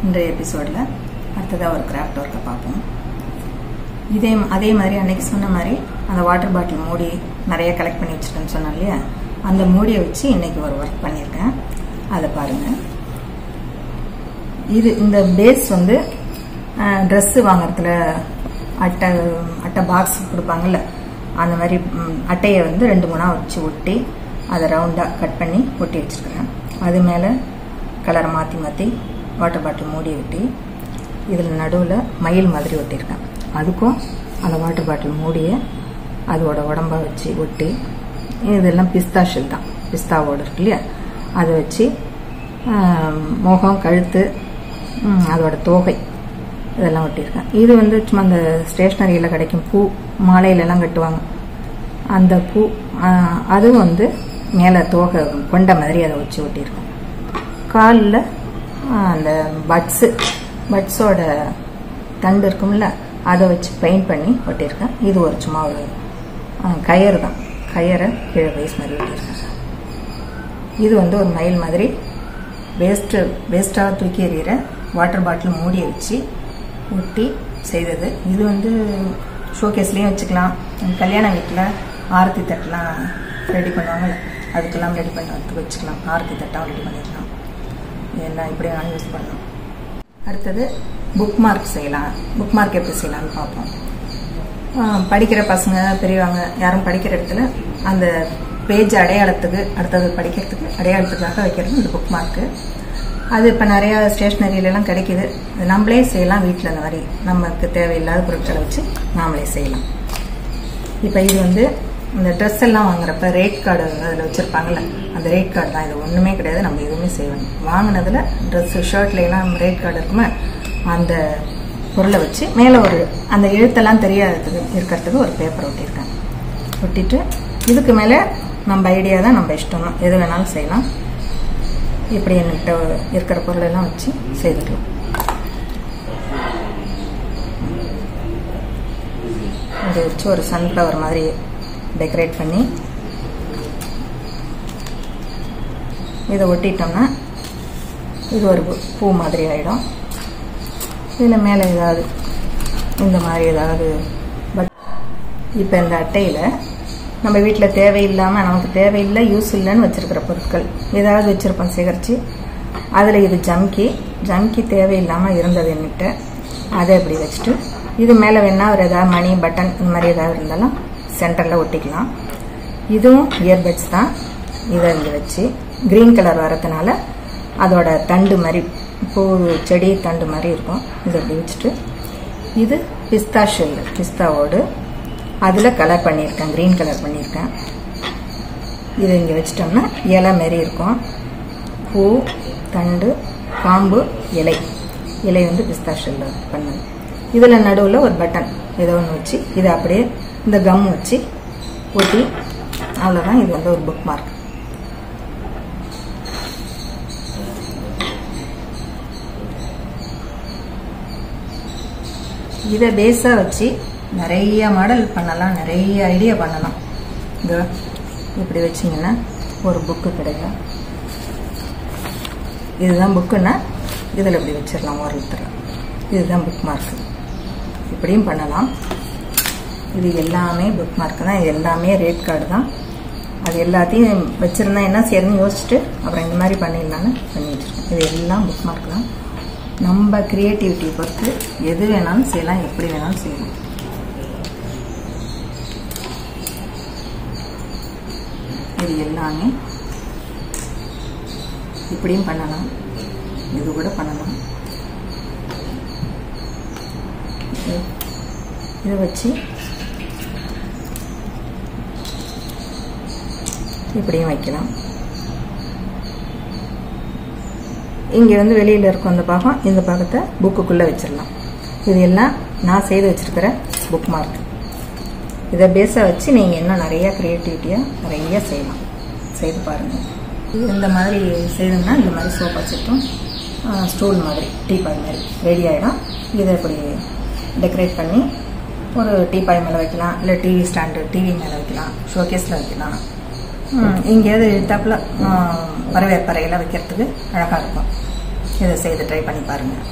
இன்றைய எபிசோடில் அடுத்ததாக ஒரு கிராஃப்ட் ஒர்க்கை பார்ப்போம். அதே மாதிரி அன்றைக்கி சொன்ன மாதிரி அந்த வாட்டர் பாட்டில் மூடி நிறைய கலெக்ட் பண்ணி வச்சுட்டேன்னு சொன்னேன் இல்லையா, அந்த மூடியை வச்சு இன்றைக்கி ஒரு ஒர்க் பண்ணியிருக்கேன். அதை பாருங்கள். இந்த பேஸ் வந்து ட்ரெஸ்ஸு வாங்குறதுல அட்டை பாக்ஸ் கொடுப்பாங்கல்ல, அந்த மாதிரி அட்டையை வந்து 2-3 வச்சு ஒட்டி அதை ரவுண்டாக கட் பண்ணி ஒட்டி வச்சுருக்கிறேன். அது மேலே கலரை மாற்றி வாட்டர் பாட்டில் மூடி ஒட்டி இதில் நடுவில் மயில் மாதிரி ஒட்டியிருக்கேன். அதுக்கும் அந்த வாட்டர் பாட்டில் மூடியை அதோட உடம்பா வச்சு ஒட்டி, இதெல்லாம் பிஸ்தா ஷெல் தான், பிஸ்தாவோடு இருக்கு இல்லையா, அதை வச்சு முகம், கழுத்து, அதோட தோகை இதெல்லாம் ஒட்டியிருக்கேன். இது வந்து சும்மா அந்த ஸ்டேஷ்னரியில் கிடைக்கும் பூ, மாலையிலெல்லாம் கட்டுவாங்க அந்த பூ, அதுவும் வந்து மேலே தோகை கொண்ட மாதிரி அதை வச்சு ஒட்டியிருக்கேன். காலில் அந்த பட்ஸோட தண்டு இருக்கும்ல, அதை வச்சு பெயிண்ட் பண்ணி ஒட்டியிருக்கேன். இது ஒரு சும்மா ஒரு கயறு தான், கயரை கீழே பேஸ் மாதிரி ஒட்டியிருக்கேன். இது வந்து ஒரு மயில் மாதிரி வேஸ்ட்டாக தூக்கி எறிகிற வாட்டர் பாட்டில் மூடியை வச்சு ஒட்டி செய்தது. இது வந்து ஷோகேஸ்லேயும் வச்சுக்கலாம், கல்யாண வீட்டில் ஆரத்தி தட்டெலாம் ரெடி பண்ணுவாங்கல்ல, அதுக்கெல்லாம் ரெடி பண்ணுறதுக்கு வச்சுக்கலாம். ஆரத்தி தட்டாக ரெடி பண்ணிக்கலாம். இதெல்லாம் இப்படி வேணாலும் யூஸ் பண்ணலாம். அடுத்தது புக் மார்க் செய்யலாம். புக் மார்க் எப்படி செய்யலாம்னு பார்ப்போம். படிக்கிற பசங்க, பெரியவங்க யாரும் படிக்கிற இடத்துல அந்த பேஜ் அடையாளத்துக்கு, அடுத்தது படிக்கிறதுக்கு அடையாளத்துக்காக வைக்கிறது இந்த புக் மார்க்கு. அது இப்போ நிறையா ஸ்டேஷ்னரியிலலாம் கிடைக்கிது. அது நம்மளே செய்யலாம் வீட்டில். அந்த மாதிரி நமக்கு தேவையில்லாத பொருட்களை வச்சு நாமளே செய்யலாம். இப்போ இது வந்து இந்த ட்ரெஸ் எல்லாம் வாங்குறப்ப ரேட் கார்டு அதில் வச்சுருப்பாங்கல்ல, அந்த ரேட் கார்டு தான். இது ஒன்றுமே கிடையாது, நம்ம எதுவுமே செய்யணும். வாங்கினதில் ட்ரெஸ்ஸு, ஷர்ட்லாம் ரேட் கார்டு இருக்குமே, அந்த பொருளை வச்சு மேலே ஒரு அந்த எழுத்தெல்லாம் தெரியாததுக்கு இருக்கிறதுக்கு ஒரு பேப்பர் ஒட்டியிருக்கேன். ஒட்டிட்டு இதுக்கு மேலே நம்ம ஐடியா தான், நம்ம இஷ்டம் தான், எது வேணாலும் செய்யலாம். இப்படி என்கிட்ட இருக்கிற பொருளெல்லாம் வச்சு செய்துக்கலாம். இதை வச்சு ஒரு சன்ஃப்ளவர் மாதிரி டெக்கரேட் பண்ணி இதை ஒட்டிட்டோம்னா இது ஒரு பூ மாதிரி ஆகிடும். இதில் மேலே ஏதாவது இந்த மாதிரி ஏதாவது இப்போ இந்த அட்டையில் நம்ம வீட்டில் தேவையில்லாமல், நமக்கு தேவையில்லை, யூஸ் இல்லைன்னு வச்சுருக்கிற பொருட்கள் ஏதாவது வச்சுருப்போம் சேகரித்து. அதில் இது ஜம்கி தேவையில்லாமல் இருந்தது என்கிட்ட, அதை இப்படி வச்சுட்டு இது மேலே வேணால் ஒரு ஏதாவது மணி, பட்டன் இந்த மாதிரி ஏதாவது இருந்தாலும் சென்டரில் ஒட்டிக்கலாம். இதுவும் இயர்பட்ஸ் தான். இதை இங்கே வச்சு க்ரீன் கலர் வரதுனால அதோட தண்டு மாதிரி, பூ செடி தண்டு மாதிரி இருக்கும். இதை அப்படி வச்சுட்டு இது பிஸ்தா ஷெல், பிஸ்தாவோடு அதில் கலர் பண்ணியிருக்கேன், க்ரீன் கலர் பண்ணியிருக்கேன். இதை இங்கே வச்சிட்டோம்னா இலை மாரி இருக்கும். பூ, தண்டு, காம்பு, இலை வந்து பிஸ்தா ஷெல்லில் பண்ணது. இதில் நடுவில் ஒரு பட்டன் ஏதோ ஒன்று வச்சு இதை அப்படியே இந்த கம் வச்சு ஒட்டி, அவ்வளோதான். இது வந்து ஒரு புக் மார்க். இதை பேஸாக வச்சு நிறைய மாடல் பண்ணலாம், நிறைய ஐடியா பண்ணலாம். இந்த இப்படி வச்சிங்கன்னா ஒரு புக்கு கிடைக்கும். இதுதான் புக்குன்னா இதில் இப்படி வச்சிடலாம் ஒருத்தர். இதுதான் புக் மார்க்கு. இப்படியும் பண்ணலாம். இது எல்லாமே புக் மார்க்கு தான். இது எல்லாமே ரேட் கார்டு தான். அது எல்லாத்தையும் வச்சுருந்தா என்ன செய்யறதுன்னு யோசிச்சுட்டு அப்புறம் இந்த மாதிரி பண்ணிடலான்னு பண்ணி வச்சுருக்கேன். இது எல்லாம் புக் மார்க் தான். நம்ம கிரியேட்டிவிட்டி பொறுத்து எது வேணாலும் செய்யலாம், எப்படி வேணாலும் செய்யலாம். இது எல்லாமே இப்படியும் பண்ணலாம், இது கூட பண்ணலாம். இதை வச்சு இப்படியும் வைக்கலாம். இங்கே வந்து வெளியில் இருக்கும் அந்த பாகம், இந்த பாகத்தை புக்குக்குள்ளே வச்சிடலாம். இது எல்லாம் நான் செய்து வச்சிருக்கிற புக் மார்க். இதை பேஸாக வச்சு நீங்கள் இன்னும் நிறைய க்ரியேட்டிவிட்டியாக நிறைய செய்யலாம். செய்து பாருங்கள். இந்த மாதிரி செய்தோம்னா இந்த மாதிரி சோஃபா செட்டும் ஸ்டூல் மாதிரி, டீபாய் மாதிரி ரெடி ஆகிடும். இதை இப்படி டெக்கரேட் பண்ணி ஒரு டீபாய் மேலே வைக்கலாம், இல்லை டிவி ஸ்டாண்டு, டிவி மேலே வைக்கலாம், ஷோகேஸில் வைக்கலாம். எங்கேயாவது தப்பில் வரவேற்பறையில் வைக்கிறதுக்கு அழகாக இருக்கும். இதை செய்து ட்ரை பண்ணி பாருங்கள்.